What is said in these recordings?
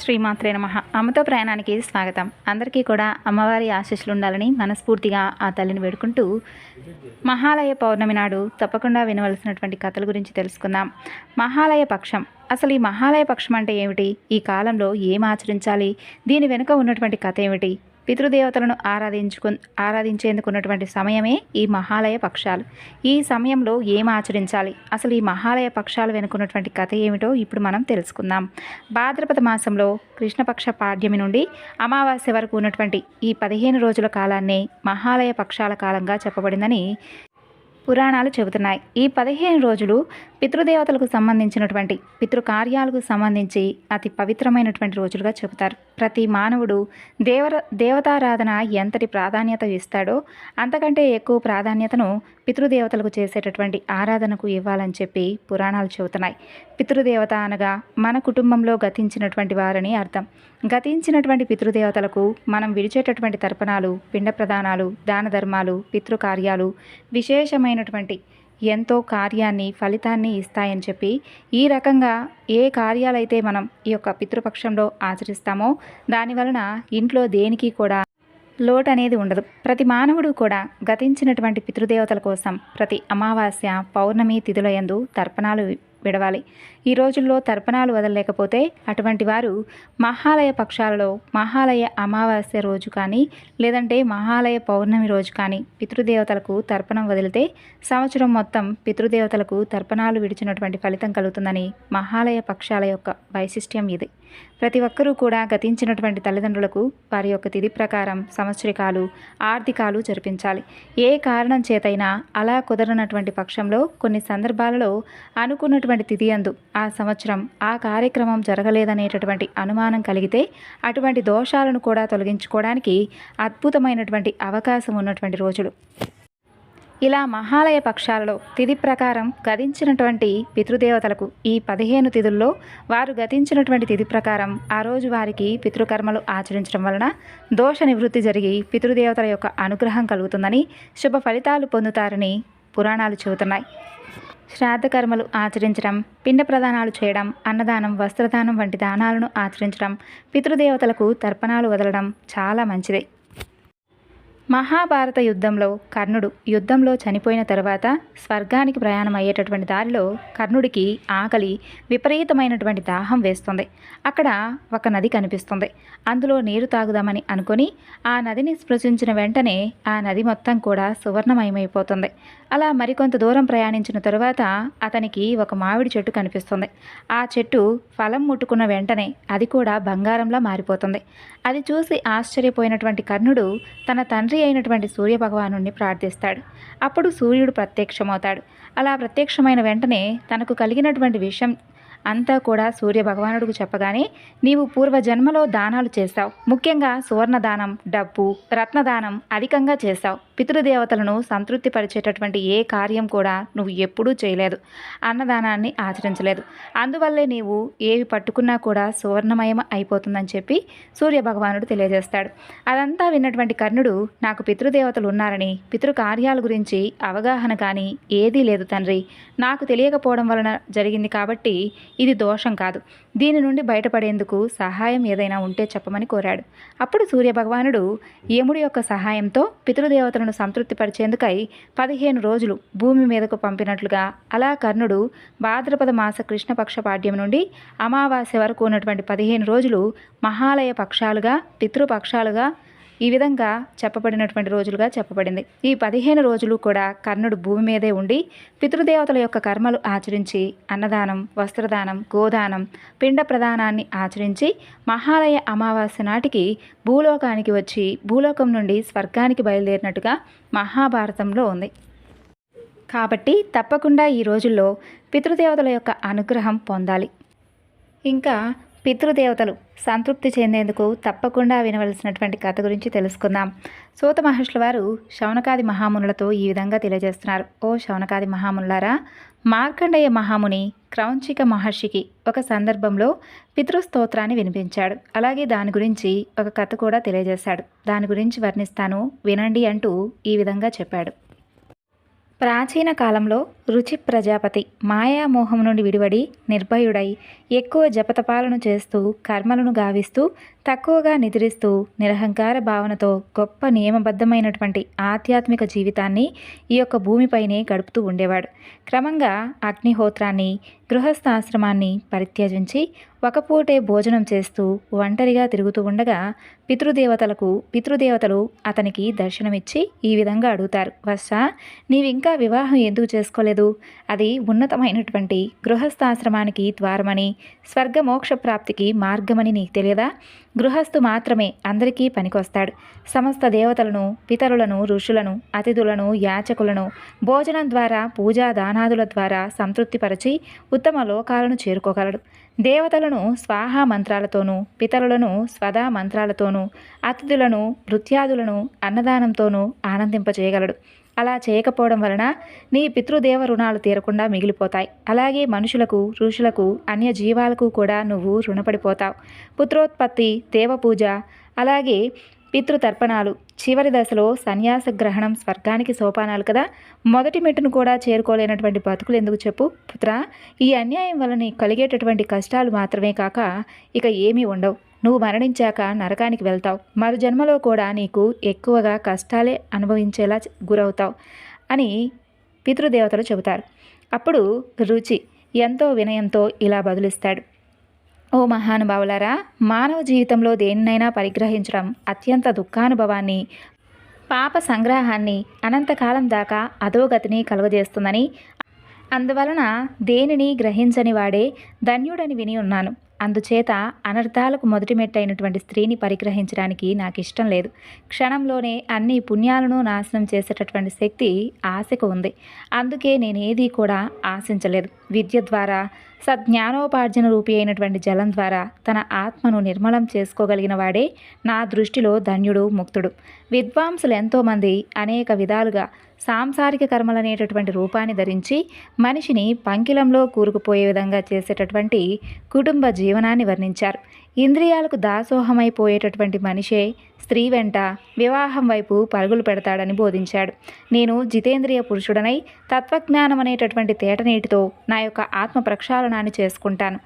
శ్రీమాత్రే నమః. అమ్మతో ప్రయాణానికి స్వాగతం. అందరికీ కూడా అమ్మవారి ఆశీస్సులు ఉండాలని మనస్ఫూర్తిగా ఆ తల్లిని వేడుకుంటూ మహాలయ పౌర్ణమి నాడు తప్పకుండా వినవలసినటువంటి కథల గురించి తెలుసుకుందాం. మహాలయ పక్షం. అసలు ఈ మహాలయ పక్షం అంటే ఏమిటి? ఈ కాలంలో ఏం ఆచరించాలి? దీని వెనుక ఉన్నటువంటి కథ ఏమిటి? పితృదేవతలను ఆరాధించేందుకు ఉన్నటువంటి సమయమే ఈ మహాలయ పక్షాలు. ఈ సమయంలో ఏం ఆచరించాలి? అసలు ఈ మహాలయ పక్షాలు వెనుకున్నటువంటి కథ ఏమిటో ఇప్పుడు మనం తెలుసుకుందాం. భాద్రపద మాసంలో కృష్ణపక్ష పాడ్యమి నుండి అమావాస్య వరకు ఉన్నటువంటి ఈ 15 రోజుల కాలాన్ని మహాలయ పక్షాల కాలంగా చెప్పబడిందని పురాణాలు చెబుతున్నాయి. ఈ 15 రోజులు పితృదేవతలకు సంబంధించినటువంటి పితృకార్యాలకు సంబంధించి అతి పవిత్రమైనటువంటి రోజులుగా చెబుతారు. ప్రతి మానవుడు దేవతారాధన ఎంతటి ప్రాధాన్యత ఇస్తాడో అంతకంటే ఎక్కువ ప్రాధాన్యతను పితృదేవతలకు చేసేటటువంటి ఆరాధనకు ఇవ్వాలని చెప్పి పురాణాలు చెబుతున్నాయి. పితృదేవత అనగా మన కుటుంబంలో గతించినటువంటి వారని అర్థం. గతించినటువంటి పితృదేవతలకు మనం విడిచేటటువంటి తర్పణాలు, పిండ ప్రదానాలు, దాన ధర్మాలు, పితృకార్యాలు విశేషమైనటువంటి ఎంతో కార్యాన్ని, ఫలితాన్ని ఇస్తాయని చెప్పి ఈ రకంగా ఏ కార్యాలైతే మనం ఈ యొక్క పితృపక్షంలో ఆచరిస్తామో దానివలన ఇంట్లో దేనికి కూడా లోటు అనేది ఉండదు. ప్రతి మానవుడు కూడా గతించినటువంటి పితృదేవతల కోసం ప్రతి అమావాస్య, పౌర్ణమి తిథుల యందు తర్పణాలు విడవాలి. ఈ రోజుల్లో తర్పణాలు వదలలేకపోతే అటువంటి వారు మహాలయ పక్షాలలో మహాలయ అమావాస్య రోజు కానీ లేదంటే మహాలయ పౌర్ణమి రోజు కానీ పితృదేవతలకు తర్పణం వదిలితే సంవత్సరం మొత్తం పితృదేవతలకు తర్పణాలు విడిచినటువంటి ఫలితం కలుగుతుందని మహాలయ పక్షాల యొక్క వైశిష్ట్యం ఇది. ప్రతి ఒక్కరూ కూడా గతించినటువంటి తల్లిదండ్రులకు వారి యొక్క తిథి ప్రకారం సంవత్సరికాలు, ఆర్థికాలు జరిపించాలి. ఏ కారణం చేతైనా అలా కుదరనటువంటి పక్షంలో కొన్ని సందర్భాలలో అనుకున్నటువంటి తిథి యందు ఆ సంవత్సరం ఆ కార్యక్రమం జరగలేదనేటటువంటి అనుమానం కలిగితే అటువంటి దోషాలను కూడా తొలగించుకోవడానికి అద్భుతమైనటువంటి అవకాశం ఉన్నటువంటి రోజులు. ఇలా మహాలయ పక్షాలలో తిథి ప్రకారం గతించినటువంటి పితృదేవతలకు ఈ 15 తిథుల్లో వారు గతించినటువంటి తిథి ప్రకారం ఆ రోజు వారికి పితృకర్మలు ఆచరించడం వలన దోష నివృత్తి జరిగి పితృదేవతల యొక్క అనుగ్రహం కలుగుతుందని, శుభ ఫలితాలు పొందుతారని పురాణాలు చెబుతున్నాయి. శ్రాద్ధ కర్మలు ఆచరించడం, పిండ ప్రదానాలు చేయడం, అన్నదానం, వస్త్రదానం వంటి దానాలను ఆచరించడం, పితృదేవతలకు తర్పణాలు వదలడం చాలా మంచిదే. మహాభారత యుద్ధంలో కర్ణుడు యుద్ధంలో చనిపోయిన తర్వాత స్వర్గానికి ప్రయాణం అయ్యేటటువంటి దారిలో కర్ణుడికి ఆకలి, విపరీతమైనటువంటి దాహం వేస్తుంది. అక్కడ ఒక నది కనిపిస్తుంది. అందులో నీరు తాగుదామని అనుకొని ఆ నదిని స్పృశించిన వెంటనే ఆ నది మొత్తం కూడా సువర్ణమయమైపోతుంది. అలా మరికొంత దూరం ప్రయాణించిన తరువాత అతనికి ఒక మామిడి చెట్టు కనిపిస్తుంది. ఆ చెట్టు ఫలం ముట్టుకున్న వెంటనే అది కూడా బంగారంలా మారిపోతుంది. అది చూసి ఆశ్చర్యపోయినటువంటి కర్ణుడు తన తండ్రి అయినటువంటి సూర్యభగవానుడిని ప్రార్థిస్తాడు. అప్పుడు సూర్యుడు ప్రత్యక్షమవుతాడు. అలా ప్రత్యక్షమైన వెంటనే తనకు కలిగినటువంటి విషయం అంతా కూడా సూర్యభగవానుడికి చెప్పగానే, నీవు పూర్వజన్మలో దానాలు చేశావు, ముఖ్యంగా సువర్ణదానం, డబ్బు, రత్నదానం అధికంగా చేశావు. పితృదేవతలను సంతృప్తిపరిచేటటువంటి ఏ కార్యం కూడా నువ్వు ఎప్పుడూ చేయలేదు, అన్నదానాన్ని ఆచరించలేదు. అందువల్లే నీవు ఏవి పట్టుకున్నా కూడా సువర్ణమయం అయిపోతుందని చెప్పి సూర్యభగవానుడు తెలియజేస్తాడు. అదంతా విన్నటువంటి కర్ణుడు, నాకు పితృదేవతలు ఉన్నారని, పితృకార్యాల గురించి అవగాహన కానీ ఏదీ లేదు తండ్రి, నాకు తెలియకపోవడం వలన జరిగింది కాబట్టి ఇది దోషం కాదు. దీని నుండి బయటపడేందుకు సహాయం ఏదైనా ఉంటే చెప్పమని కోరాడు. అప్పుడు సూర్యభగవానుడు యముడి యొక్క సహాయంతో పితృదేవతలను సంతృప్తిపరిచేందుకై 15 రోజులు భూమి మీదకు పంపినట్లుగా అలా కర్ణుడు భాద్రపద మాస కృష్ణపక్ష పాడ్యం నుండి అమావాస్య వరకు ఉన్నటువంటి 15 రోజులు మహాలయ పక్షాలుగా, పితృపక్షాలుగా ఈ విధంగా చెప్పబడినటువంటి రోజులుగా చెప్పబడింది. ఈ 15 రోజులు కూడా కర్ణుడు భూమి మీదే ఉండి పితృదేవతల యొక్క కర్మలు ఆచరించి అన్నదానం, వస్త్రదానం, గోదానం, పిండ ప్రదానాన్ని ఆచరించి మహాలయ అమావాస్య నాటికి భూలోకానికి వచ్చి భూలోకం నుండి స్వర్గానికి బయలుదేరినట్టుగా మహాభారతంలో ఉంది. కాబట్టి తప్పకుండా ఈ రోజుల్లో పితృదేవతల యొక్క అనుగ్రహం పొందాలి. ఇంకా పితృదేవతలు సంతృప్తి చెందేందుకు తప్పకుండా వినవలసినటువంటి కథ గురించి తెలుసుకుందాం. సూత మహర్షుల వారు శౌనకాది మహామునులతో ఈ విధంగా తెలియజేస్తున్నారు. ఓ శౌనకాది మహామునులారా, మార్కండేయ మహాముని క్రౌంచిక మహర్షికి ఒక సందర్భంలో పితృస్తోత్రాన్ని వినిపించాడు. అలాగే దాని గురించి ఒక కథ కూడా తెలియజేశాడు. దాని గురించి వర్ణిస్తాను, వినండి అంటూ ఈ విధంగా చెప్పాడు. ప్రాచీన కాలంలో రుచి ప్రజాపతి మాయామోహం నుండి విడివడి నిర్భయుడై ఎక్కువ జపతపాలను చేస్తూ కర్మలను గావిస్తూ తక్కువగా నిద్రిస్తూ నిరహంకార భావనతో గొప్ప నియమబద్ధమైనటువంటి ఆధ్యాత్మిక జీవితాన్ని ఈ యొక్క భూమిపైనే గడుపుతూ ఉండేవాడు. క్రమంగా అగ్నిహోత్రాన్ని గృహస్థాశ్రమాన్ని పరిత్యజించి ఒకపూటే భోజనం చేస్తూ ఒంటరిగా తిరుగుతూ ఉండగా పితృదేవతలు అతనికి దర్శనమిచ్చి ఈ విధంగా అడుగుతారు, వత్సా, నీవింకా వివాహం ఎందుకు చేసుకోలేదు? అది ఉన్నతమైనటువంటి గృహస్థాశ్రమానికి ద్వారమని, స్వర్గమోక్ష ప్రాప్తికి మార్గమని నీకు తెలియదా? గృహస్థు మాత్రమే అందరికీ పనికొస్తాడు. సమస్త దేవతలను, పితరులను, ఋషులను, అతిథులను, యాచకులను భోజనం ద్వారా, పూజా దానాదుల ద్వారా సంతృప్తిపరచి ఉత్తమ లోకాలను చేరుకోగలడు. దేవతలను స్వాహా మంత్రాలతోనూ, పితరులను స్వదా మంత్రాలతోనూ, అతిథులను నృత్యాదులను అన్నదానంతోనూ ఆనందింపచేయగలడు. అలా చేయకపోవడం వలన నీ పితృదేవ రుణాలు తీరకుండా మిగిలిపోతాయి. అలాగే మనుషులకు, ఋషులకు, అన్య జీవాలకు కూడా నువ్వు రుణపడిపోతావు. పుత్రోత్పత్తి, దేవపూజ, అలాగే పితృతర్పణాలు, చివరి దశలో సన్యాస గ్రహణం స్వర్గానికి సోపానాలు కదా. మొదటి మెట్టును కూడా చేరుకోలేనటువంటి బతుకులు ఎందుకు చెప్పు పుత్రా? ఈ అన్యాయం వలన కలిగేటటువంటి కష్టాలు మాత్రమే కాక ఇక ఏమీ ఉండవు. నువ్వు మరణించాక నరకానికి వెళ్తావు. మరు జన్మలో కూడా నీకు ఎక్కువగా కష్టాలే అనుభవించేలా గురవుతావు అని పితృదేవతలు చెబుతారు. అప్పుడు రుచి ఎంతో వినయంతో ఇలా బదులిస్తాడు, ఓ మహానుభావులారా, మానవ జీవితంలో దేనినైనా పరిగ్రహించడం అత్యంత దుఃఖానుభవాన్ని, పాప సంగ్రహాన్ని, అనంతకాలం దాకా అధోగతిని కలుగజేస్తుందని, అందువలన దేనిని గ్రహించని వాడే ధన్యుడని విని ఉన్నాను. అందుచేత అనర్థాలకు మొదటి మెట్టైనటువంటి స్త్రీని పరిగ్రహించడానికి నాకు ఇష్టం లేదు. క్షణంలోనే అన్ని పుణ్యాలను నాశనం చేసేటటువంటి శక్తి ఆశకు ఉంది. అందుకే నేనేది కూడా ఆశించలేదు. విద్య ద్వారా, సజ్ఞానోపార్జన రూపి అయినటువంటి జలం ద్వారా తన ఆత్మను నిర్మలం చేసుకోగలిగిన వాడే నా దృష్టిలో ధన్యుడు, ముక్తుడు. విద్వాంసులు ఎంతోమంది అనేక విధాలుగా సాంసారిక కర్మలనేటటువంటి రూపాన్ని ధరించి మనిషిని పంకిలంలో కూరుకుపోయే విధంగా చేసేటటువంటి కుటుంబ జీవనాన్ని వర్ణించారు. ఇంద్రియాలకు దాసోహమైపోయేటటువంటి మనిషే స్త్రీ వెంట వివాహం వైపు పరుగులు పెడతాడని బోధించాడు. నేను జితేంద్రియ పురుషుడనై తత్వజ్ఞానం అనేటటువంటి తేటనీటితో నా యొక్క ఆత్మ ప్రక్షాళనాన్ని చేసుకుంటాను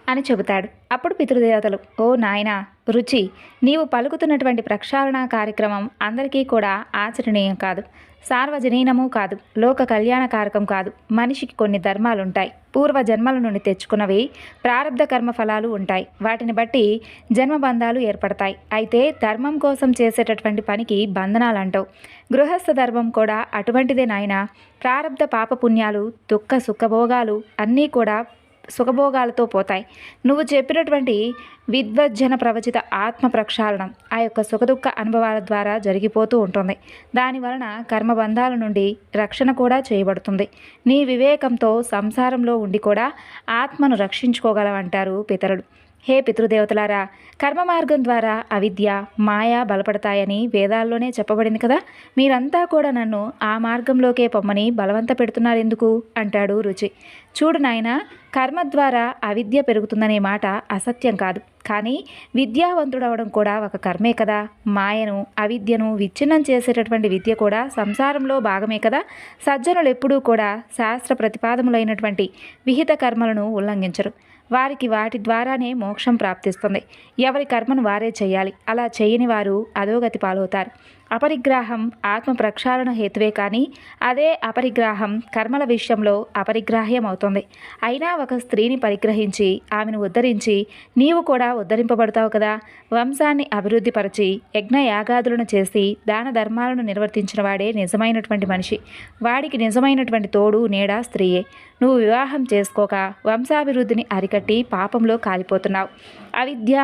అని చెబుతాడు. అప్పుడు పితృదేవతలు, ఓ నాయనా రుచి, నీవు పలుకుతున్నటువంటి ప్రక్షాళన కార్యక్రమం అందరికీ కూడా ఆచరణీయం కాదు, సార్వజనీనము కాదు, లోక కళ్యాణకారకం కాదు. మనిషికి కొన్ని ధర్మాలుంటాయి. పూర్వ జన్మల నుండి తెచ్చుకున్నవి ప్రారబ్ధ కర్మ ఫలాలు ఉంటాయి. వాటిని బట్టి జన్మబంధాలు ఏర్పడతాయి. అయితే ధర్మం కోసం చేసేటటువంటి పనికి బంధనాలు అంటావు. గృహస్థ ధర్మం కూడా అటువంటిదే నాయనా. ప్రారబ్ధ పాపపుణ్యాలు, దుఃఖ సుఖభోగాలు అన్నీ కూడా సుఖభోగాలతో పోతాయి. నువ్వు చెప్పినటువంటి విద్వజ్జన ప్రవచిత ఆత్మ ప్రక్షాళనం ఆ యొక్క సుఖదుఖ అనుభవాల ద్వారా జరిగిపోతూ ఉంటుంది. దానివలన కర్మబంధాల నుండి రక్షణ కూడా చేయబడుతుంది. నీ వివేకంతో సంసారంలో ఉండి కూడా ఆత్మను రక్షించుకోగలవంటారు పితరుడు. హే పితృదేవతలారా, కర్మ మార్గం ద్వారా అవిద్య, మాయ బలపడతాయని వేదాల్లోనే చెప్పబడింది కదా. మీరంతా కూడా నన్ను ఆ మార్గంలోకే పొమ్మని బలవంత పెడుతున్నారెందుకు అంటాడు రుచి. చూడు నాయనా, కర్మ ద్వారా అవిద్య పెరుగుతుందనే మాట అసత్యం కాదు. కానీ విద్యావంతుడవడం కూడా ఒక కర్మే కదా. మాయను, అవిద్యను విచ్ఛిన్నం చేసేటటువంటి విద్య కూడా సంసారంలో భాగమే కదా. సజ్జనులు ఎప్పుడూ కూడా శాస్త్ర ప్రతిపాదములైనటువంటి విహిత కర్మలను ఉల్లంఘించరు. వారికి వాటి ద్వారానే మోక్షం ప్రాప్తిస్తుంది. ఎవరి కర్మను వారే చేయాలి. అలా చేయని వారు అధోగతి పాలవుతారు. అపరిగ్రాహం ఆత్మ ప్రక్షాళన హేతువే కానీ అదే అపరిగ్రాహం కర్మల విషయంలో అపరిగ్రాహ్యం అవుతుంది. అయినా ఒక స్త్రీని పరిగ్రహించి ఆమెను ఉద్ధరించి నీవు కూడా ఉద్ధరింపబడతావు కదా. వంశాన్ని అభివృద్ధిపరచి యజ్ఞయాగాదులను చేసి దాన ధర్మాలను నిర్వర్తించిన వాడే నిజమైనటువంటి మనిషి. వాడికి నిజమైనటువంటి తోడు నీడ స్త్రీయే. నువ్వు వివాహం చేసుకోక వంశాభివృద్ధిని అరికట్టి పాపంలో కాలిపోతున్నావు. అవిద్య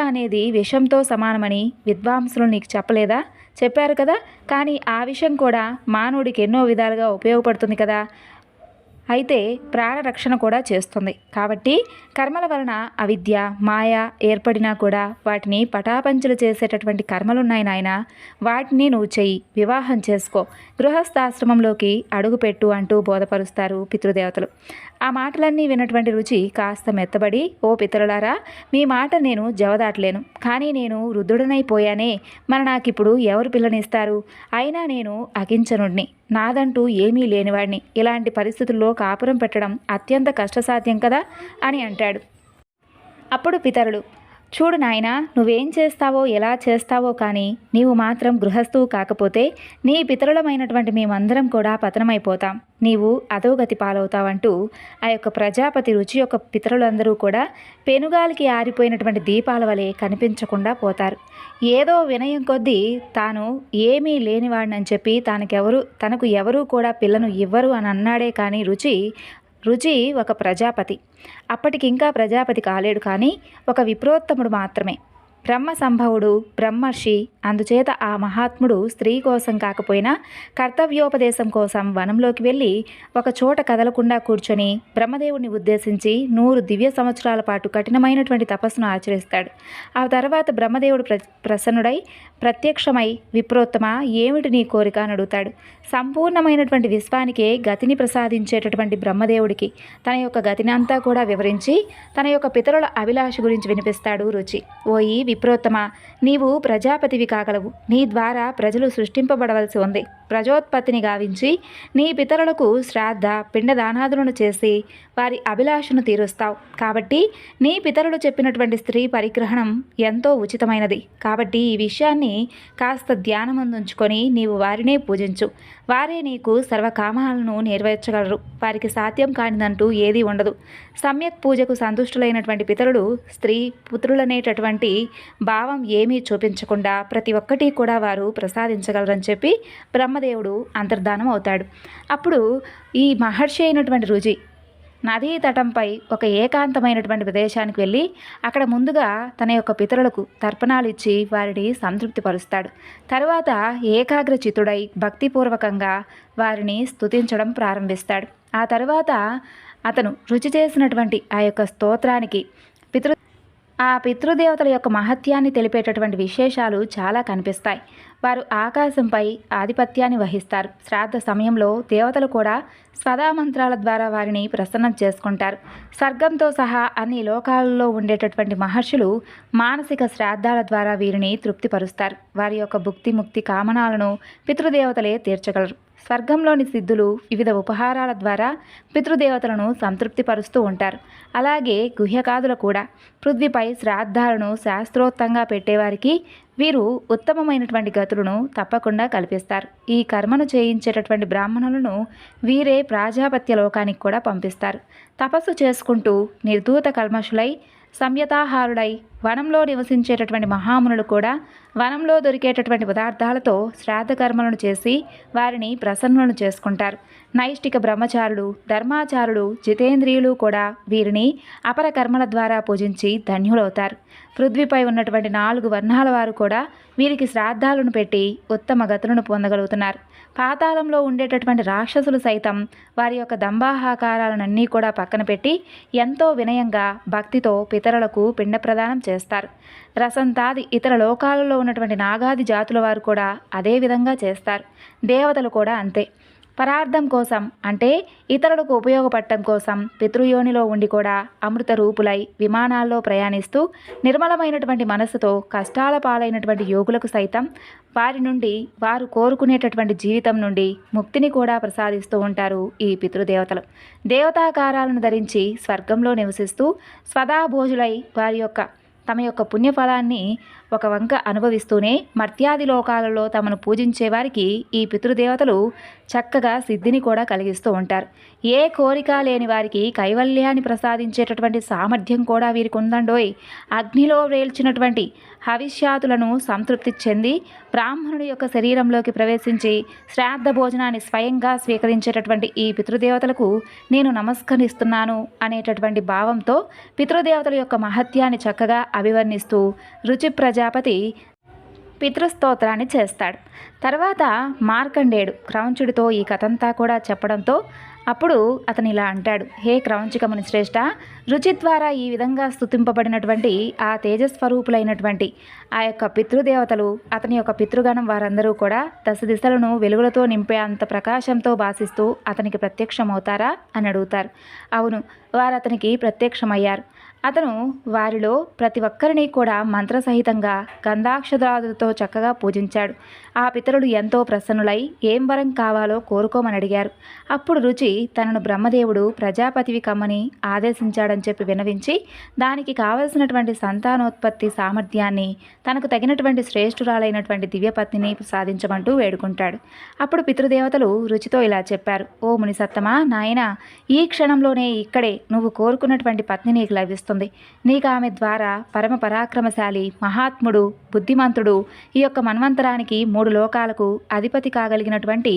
అనేది విషంతో సమానమని విద్వాంసులు నీకు చెప్పలేదా? చెప్పారు కదా. కానీ ఆ విషయం కూడా మానవుడికి ఎన్నో విధాలుగా ఉపయోగపడుతుంది కదా. అయితే ప్రాణరక్షణ కూడా చేస్తుంది. కాబట్టి కర్మల వలన అవిద్య, మాయ ఏర్పడినా కూడా వాటిని పటాపంచలు చేసేటటువంటి కర్మలున్నాయి నాయన. వాటిని నువ్వు చెయ్యి, వివాహం చేసుకో, గృహస్థాశ్రమంలోకి అడుగుపెట్టు అంటూ బోధపరుస్తారు పితృదేవతలు. ఆ మాటలన్నీ విన్నటువంటి రుచి కాస్త మెత్తబడి, ఓ పితరులారా, మీ మాట నేను జవదాటలేను, కానీ నేను వృద్ధుడనైపోయానే, మరి నాకిప్పుడు ఎవరు పిల్లనిస్తారు? అయినా నేను అకించనుడిని, నాదంటూ ఏమీ లేనివాడిని, ఇలాంటి పరిస్థితుల్లో కాపురం పెట్టడం అత్యంత కష్టసాధ్యం కదా అని అంటాడు. అప్పుడు పితరులు, చూడు నాయనా, నువ్వేం చేస్తావో ఎలా చేస్తావో కానీ నీవు మాత్రం గృహస్థువు కాకపోతే నీ పితరులమైనటువంటి మేమందరం కూడా పతనమైపోతాం, నీవు అధోగతి పాలవుతావంటూ ఆ యొక్క ప్రజాపతి రుచి యొక్క పితరులందరూ కూడా పెనుగాలికి ఆరిపోయినటువంటి దీపాల వలె కనిపించకుండా పోతారు. ఏదో వినయం కొద్దీ తాను ఏమీ లేనివాడినని చెప్పి తనకు ఎవరూ కూడా పిల్లను ఇవ్వరు అని అన్నాడే కానీ రుచి ఒక ప్రజాపతి. అప్పటికింకా ప్రజాపతి కాలేడు, కానీ ఒక విప్రోత్తముడు మాత్రమే, బ్రహ్మ సంభవుడు, బ్రహ్మర్షి. అందుచేత ఆ మహాత్ముడు స్త్రీ కోసం కాకపోయినా కర్తవ్యోపదేశం కోసం వనంలోకి వెళ్ళి ఒక చోట కదలకుండా కూర్చొని బ్రహ్మదేవుడిని ఉద్దేశించి 100 దివ్య సంవత్సరాల పాటు కఠినమైనటువంటి తపస్సును ఆచరిస్తాడు. ఆ తర్వాత బ్రహ్మదేవుడు ప్రసన్నుడై ప్రత్యక్షమై, విప్రోత్తమ, ఏమిటి నీ కోరిక అని అడుగుతాడు. సంపూర్ణమైనటువంటి విశ్వానికే గతిని ప్రసాదించేటటువంటి బ్రహ్మదేవుడికి తన యొక్క గతిని అంతా కూడా వివరించి తన యొక్క పితరుల అభిలాష గురించి వినిపిస్తాడు రుచి. ఓయి విప్రోత్తమ, నీవు ప్రజాపతివి కాగలవు, నీ ద్వారా ప్రజలు సృష్టింపబడవలసి ఉంది. ప్రజోత్పత్తిని గావించి నీ పితరులకు శ్రాద్ధ పిండదానాదులను చేసి వారి అభిలాషను తీరుస్తావు. కాబట్టి నీ పితరులు చెప్పినటువంటి స్త్రీ పరిగ్రహణం ఎంతో ఉచితమైనది. కాబట్టి ఈ విషయాన్ని కాస్త ధ్యానమందుంచుకొని నీవు వారినే పూజించు. వారే నీకు సర్వకామాలను నెరవేర్చగలరు. వారికి సాధ్యం కానిదంటూ ఏదీ ఉండదు. సమ్యక్ పూజకు సంతుష్టులైనటువంటి పితరులు స్త్రీ పుత్రులనేటటువంటి భావం ఏమీ చూపించకుండా ప్రతి ఒక్కటి కూడా వారు ప్రసాదించగలరని చెప్పి బ్రహ్మదేవుడు అంతర్ధానం అవుతాడు. అప్పుడు ఈ మహర్షి అయినటువంటి రుచి నదీ తటంపై ఒక ఏకాంతమైనటువంటి ప్రదేశానికి వెళ్ళి అక్కడ ముందుగా తన యొక్క పితరులకు తర్పణాలు ఇచ్చి వారిని సంతృప్తిపరుస్తాడు. తరువాత ఏకాగ్రచిత్తుడై భక్తిపూర్వకంగా వారిని స్తుతించడం ప్రారంభిస్తాడు. ఆ తరువాత అతను రుచి చేసినటువంటి ఆ యొక్క స్తోత్రానికి ఆ పితృదేవతల యొక్క మహత్యాన్ని తెలిపేటటువంటి విశేషాలు చాలా కనిపిస్తాయి. వారు ఆకాశంపై ఆధిపత్యాన్ని వహిస్తారు. శ్రాద్ధ సమయంలో దేవతలు కూడా స్వదామంత్రాల ద్వారా వారిని ప్రసన్నం చేసుకుంటారు. స్వర్గంతో సహా అన్ని లోకాలలో ఉండేటటువంటి మహర్షులు మానసిక శ్రాద్ధాల ద్వారా వీరిని తృప్తిపరుస్తారు. వారి యొక్క భుక్తి ముక్తి కామనాలను పితృదేవతలే తీర్చగలరు. స్వర్గంలోని సిద్ధులు వివిధ ఉపహారాల ద్వారా పితృదేవతలను సంతృప్తిపరుస్తూ ఉంటారు. అలాగే గుహ్యకాదులు కూడా పృథ్వీపై శ్రాద్ధాలను శాస్త్రోక్తంగా పెట్టేవారికి వీరు ఉత్తమమైనటువంటి గతులను తప్పకుండా కల్పిస్తారు. ఈ కర్మను చేయించేటటువంటి బ్రాహ్మణులను వీరే ప్రాజాపత్య లోకానికి కూడా పంపిస్తారు. తపస్సు చేసుకుంటూ నిర్ధూత కల్మషులై సంయతాహారుడై వనంలో నివసించేటటువంటి మహామునులు కూడా వనంలో దొరికేటటువంటి పదార్థాలతో శ్రాద్ధ కర్మలను చేసి వారిని ప్రసన్నులను చేసుకుంటారు. నైష్టిక బ్రహ్మచారులు, ధర్మాచారులు, జితేంద్రియులు కూడా వీరిని అపర కర్మల ద్వారా పూజించి ధన్యులవుతారు. పృథ్వీపై ఉన్నటువంటి 4 వర్ణాల వారు కూడా వీరికి శ్రాద్ధాలను పెట్టి ఉత్తమ గతులను పొందగలుగుతున్నారు. పాతాళంలో ఉండేటటువంటి రాక్షసులు సైతం వారి యొక్క దంభాహాకారాలనన్నీ కూడా పక్కన పెట్టి ఎంతో వినయంగా భక్తితో పితరులకు పిండ ప్రదానం చేస్తారు. రసంతాది ఇతర లోకాలలో ఉన్నటువంటి నాగాది జాతుల వారు కూడా అదే విధంగా చేస్తారు. దేవతలు కూడా అంతే. పరార్థం కోసం అంటే ఇతరులకు ఉపయోగపడటం కోసం పితృయోనిలో ఉండి కూడా అమృత రూపులై విమానాల్లో ప్రయాణిస్తూ నిర్మలమైనటువంటి మనస్సుతో కష్టాల పాలైనటువంటి యోగులకు సైతం వారి నుండి వారు కోరుకునేటటువంటి జీవితం నుండి ముక్తిని కూడా ప్రసాదిస్తూ ఉంటారు ఈ పితృదేవతలు. దేవతాకారాలను ధరించి స్వర్గంలో నివసిస్తూ స్వదాభోజులై తమ యొక్క పుణ్యఫలాన్ని ఒక వంక అనుభవిస్తూనే మర్త్యాది లోకాలలో తమను పూజించే వారికి ఈ పితృదేవతలు చక్కగా సిద్ధిని కూడా కలిగిస్తూ ఉంటారు. ఏ కోరిక లేని వారికి కైవల్యాన్ని ప్రసాదించేటటువంటి సామర్థ్యం కూడా వీరికి ఉందండోయ్. అగ్నిలో వేల్చినటువంటి హవిష్యాతులను సంతృప్తి చెంది బ్రాహ్మణుడి యొక్క శరీరంలోకి ప్రవేశించి శ్రాద్ధ భోజనాన్ని స్వయంగా స్వీకరించేటటువంటి ఈ పితృదేవతలకు నేను నమస్కరిస్తున్నాను అనేటటువంటి భావంతో పితృదేవతల యొక్క మహత్యాన్ని చక్కగా అభివర్ణిస్తూ రుచి ప్రజాపతి పితృస్తోత్రాన్ని చేస్తాడు. తర్వాత మార్కండేయుడు క్రౌంచుడితో ఈ కథంతా కూడా చెప్పడంతో అప్పుడు అతను ఇలా అంటాడు, హే క్రౌంచిక ముని శ్రేష్ఠ, రుచి ద్వారా ఈ విధంగా స్తుతింపబడినటువంటి ఆ తేజస్వరూపులైనటువంటి ఆ యొక్క పితృదేవతలు, అతని యొక్క పితృగణం వారందరూ కూడా దశ దిశలను వెలుగులతో నింపే అంత ప్రకాశంతో భాసిస్తూ అతనికి ప్రత్యక్షమవుతారా అని అడుగుతారు. అవును, వారు అతనికి ప్రత్యక్షమయ్యారు. అతను వారిలో ప్రతి ఒక్కరిని కూడా మంత్రసహితంగా గంధాక్షరాలతో చక్కగా పూజించాడు. ఆ పితరులు ఎంతో ప్రసన్నులై ఏం వరం కావాలో కోరుకోమని అడిగారు. అప్పుడు రుచి తనను బ్రహ్మదేవుడు ప్రజాపతివి కమ్మని ఆదేశించాడని చెప్పి వినవించి దానికి కావలసినటువంటి సంతానోత్పత్తి సామర్థ్యాన్ని, తనకు తగినటువంటి శ్రేష్ఠురాలైనటువంటి దివ్యపత్నిని సాధించమంటూ వేడుకుంటాడు. అప్పుడు పితృదేవతలు రుచితో ఇలా చెప్పారు, ఓ మునిసత్తమా, నాయన, ఈ క్షణంలోనే ఇక్కడే నువ్వు కోరుకున్నటువంటి పత్ని నీకు లభిస్తుంది. నీకు ఆమె ద్వారా పరమ పరాక్రమశాలి, మహాత్ముడు, బుద్ధిమంతుడు, ఈ యొక్క మన్వంతరానికి 3 లోకాలకు అధిపతి కాగలిగినటువంటి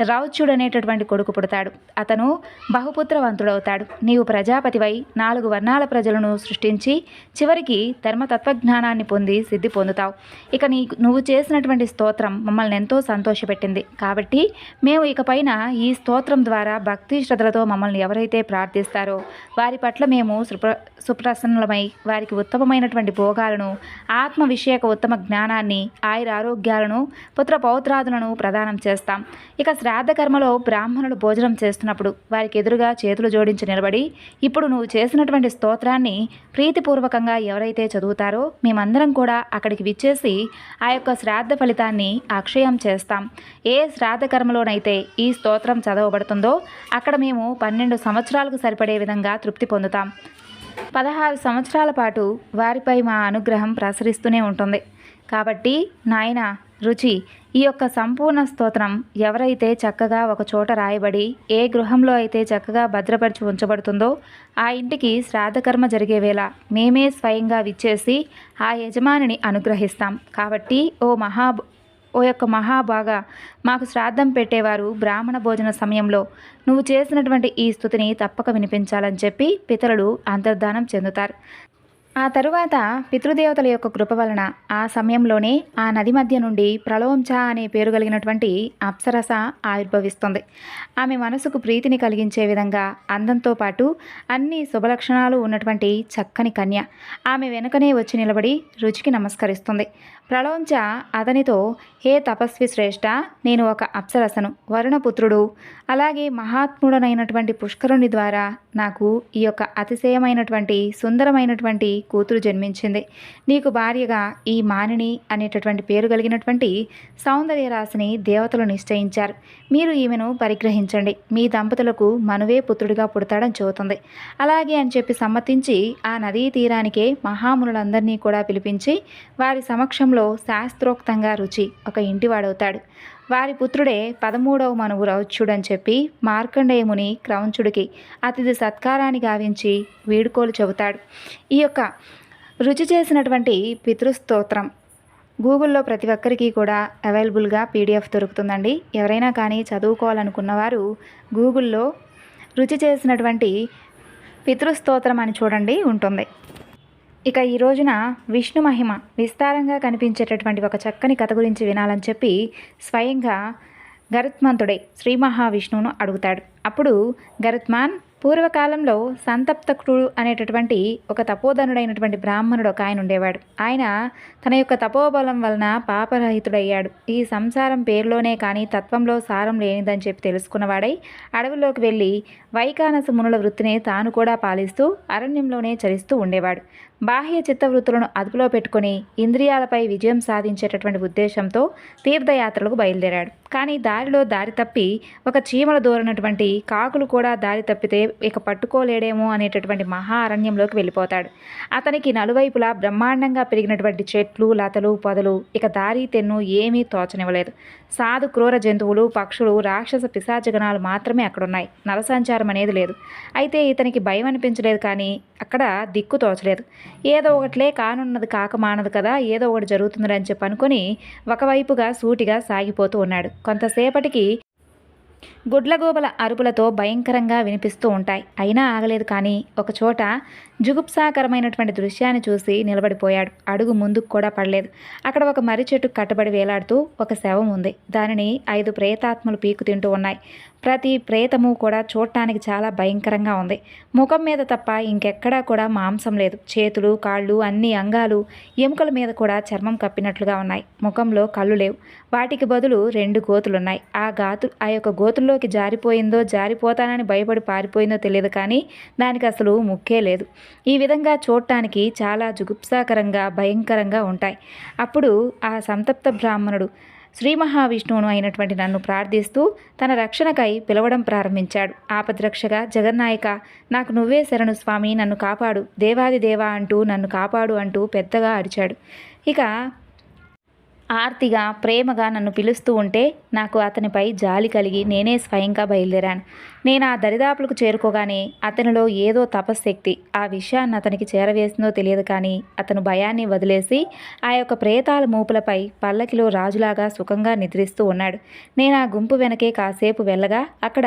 రౌచ్యుడు అనేటటువంటి కొడుకు పుడతాడు. అతను బహుపుత్రవంతుడవుతాడు. నీవు ప్రజాపతివై 4 వర్ణాల ప్రజలను సృష్టించి చివరికి ధర్మతత్వజ్ఞానాన్ని పొంది సిద్ధి పొందుతావు. ఇక నువ్వు చేసినటువంటి స్తోత్రం మమ్మల్ని ఎంతో సంతోషపెట్టింది. కాబట్టి మేము ఇకపైన ఈ స్తోత్రం ద్వారా భక్తి శ్రద్ధలతో మమ్మల్ని ఎవరైతే ప్రార్థిస్తారో వారి పట్ల మేము సుప్రసన్నులమై వారికి ఉత్తమమైనటువంటి భోగాలను, ఆత్మ విషయక ఉత్తమ జ్ఞానాన్ని, ఆయురారోగ్యాలను, పుత్ర పౌత్రాదులను ప్రదానం చేస్తాం. ఇక శ్రాద్ధ కర్మలో బ్రాహ్మణులు భోజనం చేస్తున్నప్పుడు వారికి ఎదురుగా చేతులు జోడించి నిలబడి ఇప్పుడు నువ్వు చేసినటువంటి స్తోత్రాన్ని ప్రీతిపూర్వకంగా ఎవరైతే చదువుతారో మేమందరం కూడా అక్కడికి విచ్చేసి ఆ యొక్క శ్రాద్ధ ఫలితాన్ని అక్షయం చేస్తాం. ఏ శ్రాద్ధ కర్మలోనైతే ఈ స్తోత్రం చదవబడుతుందో అక్కడ మేము 12 సంవత్సరాలకు సరిపడే విధంగా తృప్తి పొందుతాం. 16 సంవత్సరాల పాటు వారిపై మా అనుగ్రహం ప్రసరిస్తూనే ఉంటుంది. కాబట్టి నాయన రుచి, ఈ యొక్క సంపూర్ణ స్తోత్రం ఎవరైతే చక్కగా ఒక చోట రాయబడి ఏ గృహంలో అయితే చక్కగా భద్రపరిచి ఉంచబడుతుందో ఆ ఇంటికి శ్రాద్ధకర్మ జరిగే వేళ మేమే స్వయంగా విచ్చేసి ఆ యజమానిని అనుగ్రహిస్తాం. కాబట్టి ఓ యొక్క మహాభాగా, మాకు శ్రాద్ధం పెట్టేవారు బ్రాహ్మణ భోజన సమయంలో నువ్వు చేసినటువంటి ఈ స్తుతిని తప్పక వినిపించాలని చెప్పి పితరులు అంతర్ధానం చెందుతారు. ఆ తరువాత పితృదేవతల యొక్క కృప వలన ఆ సమయంలోనే ఆ నది మధ్య నుండి ప్రలోంచ అనే పేరు కలిగినటువంటి అప్సరస ఆవిర్భవిస్తుంది. ఆమె మనసుకు ప్రీతిని కలిగించే విధంగా అందంతో పాటు అన్ని శుభలక్షణాలు ఉన్నటువంటి చక్కని కన్య. ఆమె వెనుకనే వచ్చి నిలబడి రుచికి నమస్కరిస్తుంది. ప్రలోంచ అతనితో, హే తపస్వి శ్రేష్ఠ, నేను ఒక అప్సరసను, వరుణపుత్రుడు, అలాగే మహాత్ముడనైనటువంటి పుష్కరుని ద్వారా నాకు ఈ యొక్క అతిశయమైనటువంటి సుందరమైనటువంటి కూతురు జన్మించింది. నీకు భార్యగా ఈ మానిని అనేటటువంటి పేరు కలిగినటువంటి సౌందర్య రాశిని దేవతలు నిశ్చయించారు. మీరు ఈమెను పరిగ్రహించండి. మీ దంపతులకు మనువే పుత్రుడిగా పుడతాడని చెబుతుంది. అలాగే అని చెప్పి సమ్మతించి ఆ నదీ తీరానికే మహామునులందరినీ కూడా పిలిపించి వారి సమక్షంలో శాస్త్రోక్తంగా రుచి ఒక ఇంటివాడవుతాడు. వారి పుత్రుడే 13వ మనువు రౌచ్యుడని చెప్పి మార్కండేయముని క్రౌంచుడికి అతిథి సత్కారాన్ని గావించి వీడుకోలు చెబుతాడు. ఈ యొక్క రుచి చేసినటువంటి పితృస్తోత్రం గూగుల్లో ప్రతి ఒక్కరికి కూడా అవైలబుల్గా PDF దొరుకుతుందండి. ఎవరైనా కానీ చదువుకోవాలనుకున్నవారు గూగుల్లో రుచి చేసినటువంటి పితృస్తోత్రం అని చూడండి, ఉంటుంది. ఇక ఈ రోజున విష్ణు మహిమ విస్తారంగా కనిపించేటటువంటి ఒక చక్కని కథ గురించి వినాలని చెప్పి స్వయంగా గరుత్మంతుడే శ్రీ మహావిష్ణువును అడుగుతాడు. అప్పుడు గరుత్మాన్, పూర్వకాలంలో సంతప్తకుడు అనేటటువంటి ఒక తపోధనుడైనటువంటి బ్రాహ్మణుడు ఒక ఆయన ఉండేవాడు. ఆయన తన యొక్క తపోబలం వలన పాపరహితుడయ్యాడు. ఈ సంసారం పేరులోనే కానీ తత్వంలో సారం లేనిదని చెప్పి తెలుసుకున్నవాడై అడవిలోకి వెళ్ళి వైకానస మునుల వృత్తిని తాను కూడా పాలిస్తూ అరణ్యంలోనే చరిస్తూ ఉండేవాడు. బాహ్య చిత్తవృత్తులను అదుపులో పెట్టుకుని ఇంద్రియాలపై విజయం సాధించేటటువంటి ఉద్దేశంతో తీర్థయాత్రలకు బయలుదేరాడు. కానీ దారిలో దారి తప్పి ఒక చీమల దూరనటువంటి కాకులు కూడా దారి తప్పితే ఇక పట్టుకోలేడేమో అనేటటువంటి మహా అరణ్యంలోకి వెళ్ళిపోతాడు. అతనికి నలువైపులా బ్రహ్మాండంగా పెరిగినటువంటి చెట్లు, లతలు, పొదలు ఇక దారి తెన్ను ఏమీ తోచనివ్వలేదు. సాధు క్రూర జంతువులు, పక్షులు, రాక్షస పిశాచగణాలు మాత్రమే అక్కడున్నాయి. నరసంచారం అనేది లేదు. అయితే ఇతనికి భయం అనిపించలేదు, కానీ అక్కడ దిక్కు తోచలేదు. ఏదో ఒకట్లే కానున్నది కాక మానదు కదా, ఏదో ఒకటి జరుగుతుందని అని చెప్పి అనుకుని ఒకవైపుగా సూటిగా సాగిపోతూ ఉన్నాడు. కొంతసేపటికి గుడ్లగోబల అరుపులతో భయంకరంగా వినిపిస్తూ ఉంటాయి. అయినా ఆగలేదు. కానీ ఒకచోట జుగుప్సాకరమైనటువంటి దృశ్యాన్ని చూసి నిలబడిపోయాడు. అడుగు ముందుకు కూడా పడలేదు. అక్కడ ఒక మర్రి చెట్టుకు కట్టబడి వేలాడుతూ ఒక శవం ఉంది. దానిని 5 ప్రేతాత్మలు పీకు తింటూ ఉన్నాయి. ప్రతి ప్రేతము కూడా చూడటానికి చాలా భయంకరంగా ఉంది. ముఖం మీద తప్ప ఇంకెక్కడా కూడా మాంసం లేదు. చేతులు, కాళ్ళు, అన్ని అంగాలు, ఎముకల మీద కూడా చర్మం కప్పినట్లుగా ఉన్నాయి. ముఖంలో కళ్ళు లేవు. వాటికి బదులు 2 గోతులున్నాయి. ఆ యొక్క గోతుల్లోకి జారిపోయిందో, జారిపోతానని భయపడి పారిపోయిందో తెలియదు, కానీ దానికి అసలు ముక్కే లేదు. ఈ విధంగా చూడటానికి చాలా జుగుప్సాకరంగా, భయంకరంగా ఉంటాయి. అప్పుడు ఆ సంతప్త బ్రాహ్మణుడు శ్రీ మహావిష్ణువును అయినటువంటి నన్ను ప్రార్థిస్తూ తన రక్షణకై పిలవడం ప్రారంభించాడు. ఆపద్రక్షగా, జగన్నాయక, నాకు నువ్వే శరణు స్వామి, నన్ను కాపాడు, దేవాది దేవా అంటూ నన్ను కాపాడు అంటూ పెద్దగా అరిచాడు. ఇక ఆర్తిగా, ప్రేమగా నన్ను పిలుస్తూ ఉంటే నాకు అతనిపై జాలి కలిగి నేనే స్వయంగా బయలుదేరాను. నేను ఆ దరిదాపులకు చేరుకోగానే అతనిలో ఏదో తపశ్శక్తి ఆ విషయాన్ని అతనికి చేరవేసిందో తెలియదు, కానీ అతను భయాన్ని వదిలేసి ఆ యొక్క ప్రేతాల మూపులపై పల్లకిలో రాజులాగా సుఖంగా నిద్రిస్తూ ఉన్నాడు. నేను ఆ గుంపు వెనకే కాసేపు వెళ్ళగా అక్కడ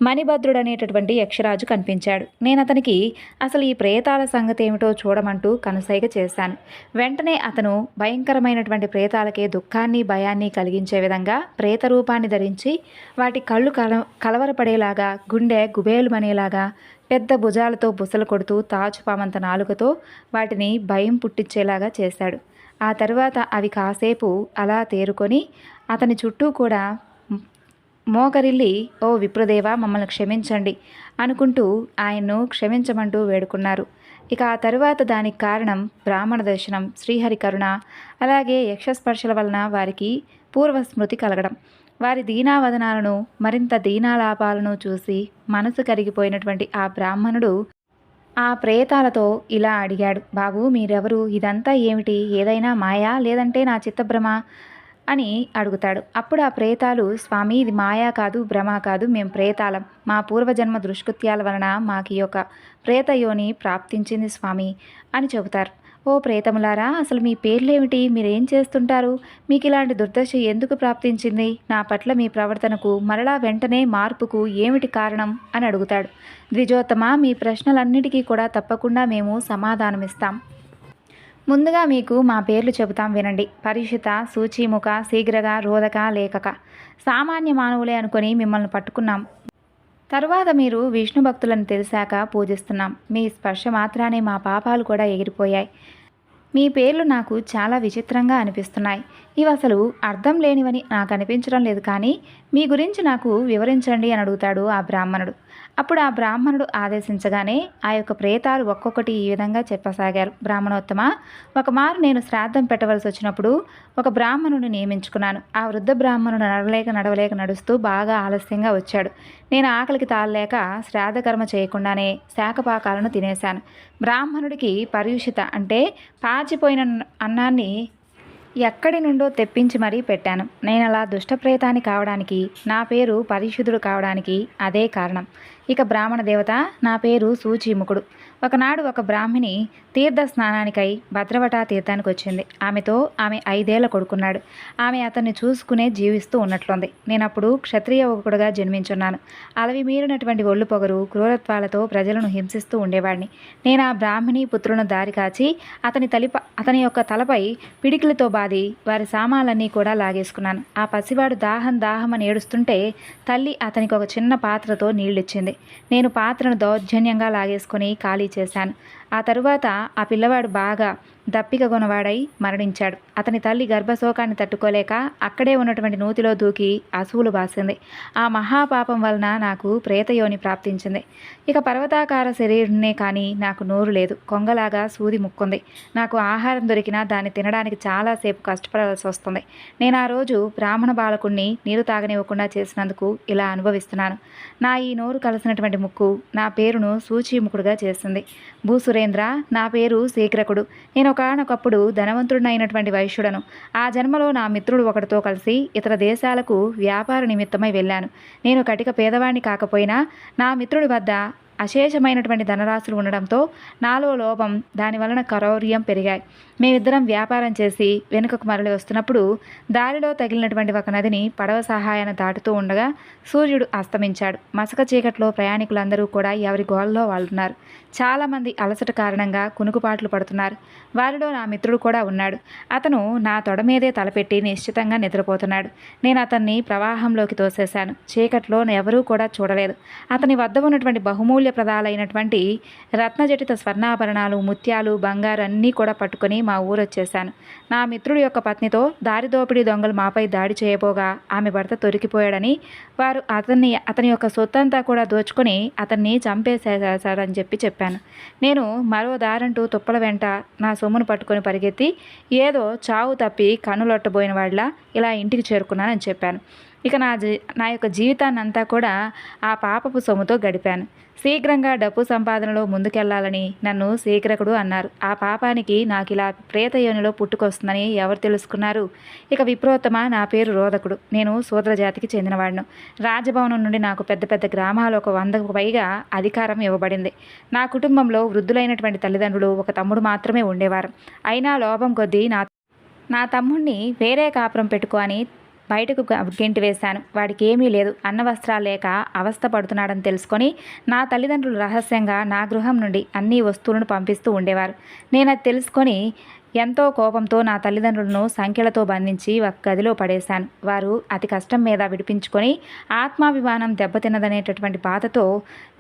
మణిభద్రుడనేటటువంటి యక్షరాజు కనిపించాడు. నేను అతనికి అసలు ఈ ప్రేతాల సంగతి ఏమిటో చూడమంటూ కనుసైగ చేశాను. వెంటనే అతను భయంకరమైనటువంటి ప్రేతాలకే దుఃఖాన్ని, భయాన్ని కలిగించే విధంగా ప్రేత రూపాన్ని ధరించి వాటి కళ్ళు కలవరపడేలాగా, గుండె గుబేలుమనేలాగా పెద్ద భుజాలతో బుసలు కొడుతూ తాచుపామంత నాలుకతో వాటిని భయం పుట్టించేలాగా చేశాడు. ఆ తర్వాత అవి కాసేపు అలా తేరుకొని అతని చుట్టూ కూడా మోకరిల్లి, ఓ విప్రదేవా, మమ్మల్ని క్షమించండి అనుకుంటూ ఆయన్ను క్షమించమంటూ వేడుకున్నారు. ఇక ఆ తరువాత దానికి కారణం బ్రాహ్మణ దర్శనం, శ్రీహరి కరుణ, అలాగే యక్షస్పర్శల వలన వారికి పూర్వస్మృతి కలగడం. వారి దీనావదనాలను, మరింత దీనాలాపాలను చూసి మనసు కరిగిపోయినటువంటి ఆ బ్రాహ్మణుడు ఆ ప్రేతాలతో ఇలా అడిగాడు, బాబు మీరెవరు? ఇదంతా ఏమిటి? ఏదైనా మాయా, లేదంటే నా చిత్తభ్రమ అని అడుగుతాడు. అప్పుడు ఆ ప్రేతాలు, స్వామి ఇది మాయా కాదు, భ్రమ కాదు, మేం ప్రేతాలం. మా పూర్వజన్మ దుష్కృత్యాల వలన మాకు ఈ యొక్క ప్రేతయోని ప్రాప్తించింది స్వామి అని చెబుతారు. ఓ ప్రేతములారా, అసలు మీ పేర్లేమిటి? మీరేం చేస్తుంటారు? మీకు ఇలాంటి దుర్దశ ఎందుకు ప్రాప్తించింది? నా పట్ల మీ ప్రవర్తనకు, మరలా వెంటనే మార్పుకు ఏమిటి కారణం అని అడుగుతాడు. ద్విజోత్తమ, మీ ప్రశ్నలన్నిటికీ కూడా తప్పకుండా మేము సమాధానమిస్తాం. ముందుగా మీకు మా పేర్లు చెబుతాం వినండి. పరిషిత, సూచీముఖ, శీఘ్రగా, రోదక, లేఖక. సామాన్య మానవులే అనుకొని మిమ్మల్ని పట్టుకున్నాం. తరువాత మీరు విష్ణు భక్తులను తెలిసాక పూజిస్తున్నాం. మీ స్పర్శ మాత్రానే మా పాపాలు కూడా ఎగిరిపోయాయి. మీ పేర్లు నాకు చాలా విచిత్రంగా అనిపిస్తున్నాయి. ఇవి అసలు అర్థం లేనివని నాకు అనిపించడం లేదు, కానీ మీ గురించి నాకు వివరించండి అని అడుగుతాడు ఆ బ్రాహ్మణుడు. అప్పుడు ఆ బ్రాహ్మణుడు ఆదేశించగానే ఆ యొక్క ప్రేతాలు ఒక్కొక్కటి ఈ విధంగా చెప్పసాగారు. బ్రాహ్మణోత్తమ, ఒకమారు నేను శ్రాద్ధం పెట్టవలసి వచ్చినప్పుడు ఒక బ్రాహ్మణుని నియమించుకున్నాను. ఆ వృద్ధ బ్రాహ్మణుడు నడవలేక నడుస్తూ బాగా ఆలస్యంగా వచ్చాడు. నేను ఆకలికి తాళలేక శ్రాద్ధకర్మ చేయకుండానే శాకపాకాలను తినేశాను. బ్రాహ్మణుడికి పర్యుషిత అంటే పాచిపోయిన అన్నాన్ని ఎక్కడి నుండో తెప్పించి మరీ పెట్టాను. నేను అలా దుష్టప్రేతాన్ని కావడానికి, నా పేరు పరిశుద్ధుడు కావడానికి అదే కారణం. ఇక బ్రాహ్మణ దేవత, నా పేరు సూచీముఖుడు. ఒకనాడు ఒక బ్రాహ్మిణి తీర్థ స్నానానికై భద్రవట తీర్థానికి వచ్చింది. ఆమెతో ఆమె 5 ఏళ్ల కొడుకున్నాడు. ఆమె అతన్ని చూసుకునే జీవిస్తూ ఉన్నట్లుంది. నేనప్పుడు క్షత్రియ యువకుడుగా జన్మించున్నాను. అలవి మీరినటువంటి ఒళ్ళు పొగరు, క్రూరత్వాలతో ప్రజలను హింసిస్తూ ఉండేవాడిని. నేను ఆ బ్రాహ్మణి పుత్రులను దారి కాచి అతని యొక్క తలపై పిడికిలతో బాది వారి సామాన్లన్నీ కూడా లాగేసుకున్నాను. ఆ పసివాడు దాహం అని ఏడుస్తుంటే తల్లి అతనికి ఒక చిన్న పాత్రతో నీళ్ళిచ్చింది. నేను పాత్రను దౌర్జన్యంగా లాగేసుకొని ఖాళీ చేశాను. ఆ తరువాత ఆ పిల్లవాడు బాగా దప్పిక గొనవాడై మరణించాడు. అతని తల్లి గర్భశోకాన్ని తట్టుకోలేక అక్కడే ఉన్నటువంటి నూతిలో దూకి అసువులు బాసింది. ఆ మహాపాపం వలన నాకు ప్రేతయోని ప్రాప్తించింది. ఇక పర్వతాకార శరీరునే కానీ నాకు నోరు లేదు. కొంగలాగా సూది ముక్కుంది. నాకు ఆహారం దొరికినా దాన్ని తినడానికి చాలాసేపు కష్టపడాల్సి వస్తుంది. నేను ఆ రోజు బ్రాహ్మణ బాలకుణ్ణి నీరు తాగనివ్వకుండా చేసినందుకు ఇలా అనుభవిస్తున్నాను. నా ఈ నోరు కలిసినటువంటి ముక్కు నా పేరును సూచీముఖుడుగా చేసింది. భూసురేంద్ర, నా పేరు శీఘ్రకుడు. నేను ఒకనొకప్పుడు ధనవంతుడినైనటువంటి వైశ్యుడను. ఆ జన్మలో నా మిత్రుడు ఒకటితో కలిసి ఇతర దేశాలకు వ్యాపార నిమిత్తమై వెళ్ళాను. నేను కటిక పేదవాణ్ణి కాకపోయినా నా మిత్రుడి వద్ద అశేషమైనటువంటి ధనరాశులు ఉండడంతో నాలో లోభం, దాని వలన క్రౌర్యం పెరిగాయి. మేమిద్దరం వ్యాపారం చేసి వెనుకకు మరలి వస్తున్నప్పుడు దారిలో తగిలినటువంటి ఒక నదిని పడవ సహాయాన్ని దాటుతూ ఉండగా సూర్యుడు అస్తమించాడు. మసక చీకట్లో ప్రయాణికులందరూ కూడా ఎవరి గోలలో వాళ్ళున్నారు. చాలామంది అలసట కారణంగా కునుకుపాట్లు పడుతున్నారు. వారిలో నా మిత్రుడు కూడా ఉన్నాడు. అతను నా తొడ మీదే తలపెట్టి నిశ్చితంగా నిద్రపోతున్నాడు. నేను అతన్ని ప్రవాహంలోకి తోసేశాను. చీకట్లో ఎవరూ కూడా చూడలేదు. అతని వద్ద ఉన్నటువంటి బహుమూల్య ప్రదాలైనటువంటి రత్నజటిత స్వర్ణాభరణాలు, ముత్యాలు, బంగారు అన్నీ కూడా పట్టుకొని మా ఊరొచ్చేశాను. నా మిత్రుడి యొక్క పత్నితో దారి దోపిడీ దొంగలు మాపై దాడి చేయబోగా ఆమె భర్త దొరికిపోయాడని, వారు అతని యొక్క సొత్తంతా కూడా దోచుకొని అతన్ని చంపేసేశారని చెప్పాను. నేను మరో దారంటూ తుప్పల వెంట నా సొమ్మును పట్టుకొని పరిగెత్తి ఏదో చావు తప్పి కన్నులొట్టబోయిన వాళ్ళ ఇలా ఇంటికి చేరుకున్నానని చెప్పాను. ఇక నా యొక్క జీవితాన్ని అంతా కూడా ఆ పాపపు సొమ్ముతో గడిపాను. శీఘ్రంగా డబ్బు సంపాదనలో ముందుకెళ్లాలని నన్ను శీఘ్రకుడు అన్నారు. ఆ పాపానికి నాకు ఇలా ప్రేతయోనిలో పుట్టుకొస్తుందని ఎవరు తెలుసుకున్నారు? ఇక విప్రోత్తమ, నా పేరు రోదకుడు. నేను శూద్ర జాతికి చెందినవాడును. రాజభవనం నుండి నాకు పెద్ద పెద్ద గ్రామాలు 100కు పైగా అధికారం ఇవ్వబడింది. నా కుటుంబంలో వృద్ధులైనటువంటి తల్లిదండ్రులు, ఒక తమ్ముడు మాత్రమే ఉండేవారు. అయినా లోభం కొద్దీ నా తమ్ముడిని వేరే కాపురం పెట్టుకో అని బయటకు గెంటి వేశాను. వాడికి ఏమీ లేదు. అన్న వస్త్రాలు లేక అవస్థ పడుతున్నాడని తెలుసుకొని నా తల్లిదండ్రులు రహస్యంగా నా గృహం నుండి అన్ని వస్తువులను పంపిస్తూ ఉండేవారు. నేను అది తెలుసుకొని ఎంతో కోపంతో నా తల్లిదండ్రులను సంఖ్యలతో బంధించి ఒక గదిలో పడేశాను. వారు అతి కష్టం మీద విడిపించుకొని ఆత్మాభిమానం దెబ్బతిన్నదనేటటువంటి బాధతో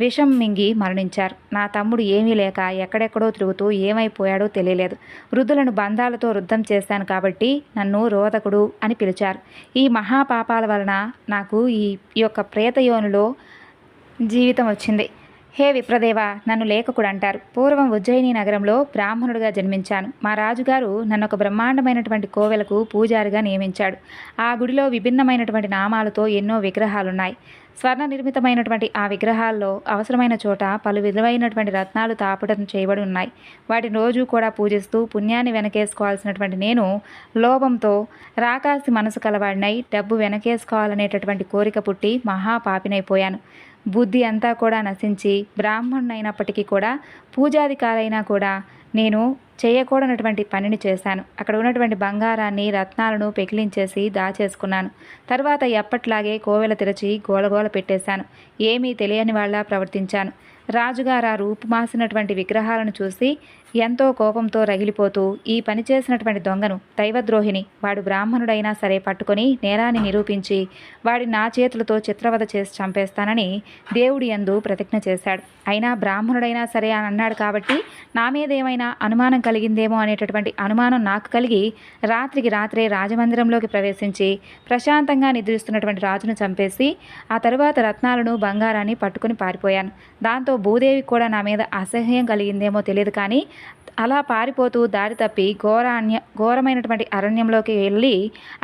విషం మింగి మరణించారు. నా తమ్ముడు ఏమీ లేక ఎక్కడెక్కడో తిరుగుతూ ఏమైపోయాడో తెలియలేదు. వృద్ధులను బంధాలతో రుద్ధం చేశాను కాబట్టి నన్ను రోదకుడు అని పిలిచారు. ఈ మహాపాపాల వలన నాకు ఈ యొక్క ప్రేతయోనిలో జీవితం వచ్చింది. హే విప్రదేవ, నన్ను లేఖకుడు అంటారు. పూర్వం ఉజ్జయిని నగరంలో బ్రాహ్మణుడిగా జన్మించాను. మా రాజుగారు నన్ను ఒక బ్రహ్మాండమైనటువంటి కోవెలకు పూజారిగా నియమించాడు. ఆ గుడిలో విభిన్నమైనటువంటి నామాలతో ఎన్నో విగ్రహాలున్నాయి. స్వర్ణ నిర్మితమైనటువంటి ఆ విగ్రహాల్లో అవసరమైన చోట పలు విలువైనటువంటి రత్నాలు తాపడం చేయబడి ఉన్నాయి. వాటిని రోజు కూడా పూజిస్తూ పుణ్యాన్ని వెనకేసుకోవాల్సినటువంటి నేను లోభంతో రాకాసి మనసు కలవాడినై డబ్బు వెనకేసుకోవాలనేటటువంటి కోరిక పుట్టి మహాపాపినైపోయాను. బుద్ధి అంతా కూడా నశించి బ్రాహ్మణునైనప్పటికీ కూడా పూజాధికారైనా కూడా నేను చేయకూడనటువంటి పనిని చేశాను. అక్కడ ఉన్నటువంటి బంగారాన్ని, రత్నాలను పెకిలించేసి దాచేసుకున్నాను. తర్వాత ఎప్పట్లాగే కోవెల తెరచి గోలగోల పెట్టేశాను. ఏమీ తెలియని వాళ్ళ ప్రవర్తించాను. రాజుగారు ఆ రూపుమాసినటువంటి విగ్రహాలను చూసి ఎంతో కోపంతో రగిలిపోతూ ఈ పని చేసినటువంటి దొంగను, దైవద్రోహిని, వాడు బ్రాహ్మణుడైనా సరే పట్టుకొని నేరాన్ని నిరూపించి వాడి నా చేతులతో చిత్రవధ చేసి చంపేస్తానని దేవుడి యందు ప్రతిజ్ఞ చేశాడు. అయినా బ్రాహ్మణుడైనా సరే అని అన్నాడు కాబట్టి నా మీద ఏమైనా అనుమానం కలిగిందేమో అనేటటువంటి అనుమానం నాకు కలిగి రాత్రికి రాత్రే రాజమందిరంలోకి ప్రవేశించి ప్రశాంతంగా నిద్రిస్తున్నటువంటి రాజును చంపేసి ఆ తరువాత రత్నాలను, బంగారాన్ని పట్టుకుని పారిపోయాను. దాంతో భూదేవి కూడా నా మీద అసహ్యం కలిగిందేమో తెలియదు కానీ అలా పారిపోతూ దారి తప్పి ఘోరమైనటువంటి అరణ్యంలోకి వెళ్ళి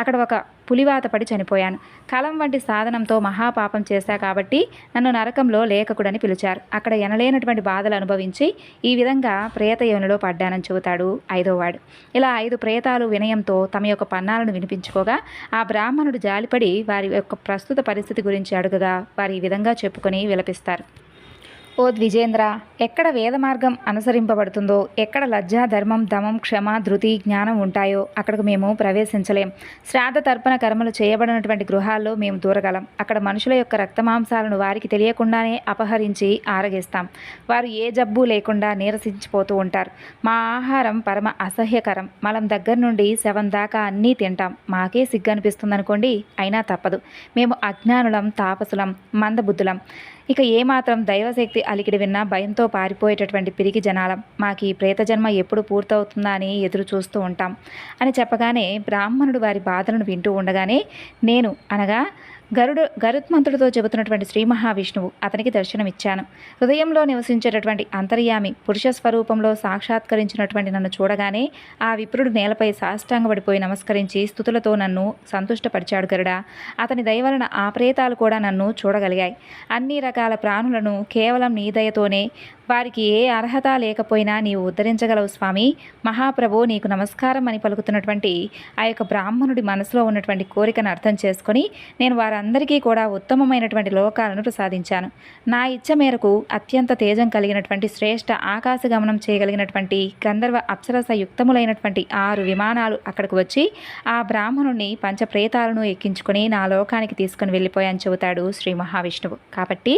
అక్కడ ఒక పులివాత పడి చనిపోయాను. కలం వంటి సాధనంతో మహాపాపం చేశా కాబట్టి నన్ను నరకంలో లేఖకుడని పిలిచారు. అక్కడ ఎనలేనటువంటి బాధలు అనుభవించి ఈ విధంగా ప్రేతయోనిలో పడ్డానని చెబుతాడు 5వవాడు. ఇలా 5 ప్రేతాలు వినయంతో తమ యొక్క పన్నాలను వినిపించుకోగా ఆ బ్రాహ్మణుడు జాలిపడి వారి యొక్క ప్రస్తుత పరిస్థితి గురించి అడుగగా వారు ఈ విధంగా చెప్పుకొని విలపిస్తారు. ఓ ద్విజేంద్ర, ఎక్కడ వేద మార్గం అనుసరింపబడుతుందో, ఎక్కడ లజ్జ, ధర్మం, దమం, క్షమ, ధృతి, జ్ఞానం ఉంటాయో అక్కడికి మేము ప్రవేశించలేం. శ్రాద్ధ తర్పణ కర్మలు చేయబడినటువంటి గృహాల్లో మేము దూరగలం. అక్కడ మనుషుల యొక్క రక్తమాంసాలను వారికి తెలియకుండానే అపహరించి ఆరగిస్తాం. వారు ఏ జబ్బు లేకుండా నీరసించిపోతూ ఉంటారు. మా ఆహారం పరమ అసహ్యకరం. మలం దగ్గర నుండి శవం దాకా అన్నీ తింటాం. మాకే సిగ్గు అనిపిస్తుందనుకోండి, అయినా తప్పదు. మేము అజ్ఞానులం, తాపసులం, మందబుద్ధులం. ఇక ఏమాత్రం దైవశక్తి అలికిడి విన్నా భయంతో పారిపోయేటటువంటి పిరికి జనాలం. మాకు ఈ ప్రేత జన్మ ఎప్పుడు పూర్తవుతుందా అని ఎదురు చూస్తూ ఉంటాం అని చెప్పగానే బ్రాహ్మణుడు వారి బాధలను వింటూ ఉండగానే నేను అనగా గరుత్మంతుడితో చెబుతున్నటువంటి శ్రీ మహావిష్ణువు అతనికి దర్శనమిచ్చాను. హృదయంలో నివసించేటటువంటి అంతర్యామి పురుష స్వరూపంలో సాక్షాత్కరించినటువంటి నన్ను చూడగానే ఆ విప్రుడు నేలపై సాష్టాంగపడిపోయి నమస్కరించి స్తుతులతో నన్ను సంతుష్టపరిచాడు. గరుడా, అతని దయవలన ఆ ప్రేతాలు కూడా నన్ను చూడగలిగాయి. అన్ని రకాల ప్రాణులను కేవలం నీ దయతోనే వారికి ఏ అర్హత లేకపోయినా నీవు ఉద్ధరించగలవు స్వామి. మహాప్రభు నీకు నమస్కారం అని పలుకుతున్నటువంటి ఆ యొక్క బ్రాహ్మణుడి మనసులో ఉన్నటువంటి కోరికను అర్థం చేసుకొని నేను వారందరికీ కూడా ఉత్తమమైనటువంటి లోకాలను ప్రసాదించాను. నా ఇచ్చ మేరకు అత్యంత తేజం కలిగినటువంటి శ్రేష్ఠ ఆకాశగమనం చేయగలిగినటువంటి గంధర్వ అప్సరస యుక్తములైనటువంటి 6 విమానాలు అక్కడికి వచ్చి ఆ బ్రాహ్మణుడిని పంచప్రేతాలను ఎక్కించుకొని నా లోకానికి తీసుకొని వెళ్ళిపోయాని చెబుతాడు శ్రీ మహావిష్ణువు. కాబట్టి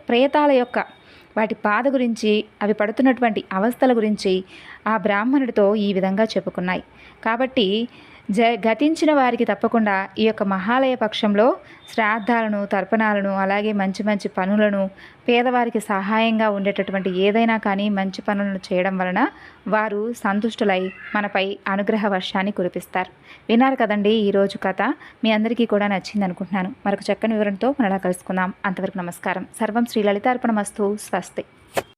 ప్రేతాల యొక్క వాటి బాధ గురించి, అవి పడుతున్నటువంటి అవస్థల గురించి ఆ బ్రాహ్మణుడితో ఈ విధంగా చెప్పుకున్నాయి. కాబట్టి గతించిన వారికి తప్పకుండా ఈ యొక్క మహాలయ పక్షంలో శ్రాద్ధాలను, తర్పణాలను, అలాగే మంచి మంచి పనులను, పేదవారికి సహాయంగా ఉండేటటువంటి ఏదైనా కానీ మంచి పనులను చేయడం వలన వారు సంతుష్టులై మనపై అనుగ్రహ వర్షాన్ని కురిపిస్తారు. విన్నారు కదండి ఈరోజు కథ. మీ అందరికీ కూడా నచ్చింది అనుకుంటున్నాను. మరొక చక్కని వివరణతో మనలా కలుసుకుందాం. అంతవరకు నమస్కారం. సర్వం శ్రీ లలితార్పణమస్తు. స్వస్తి.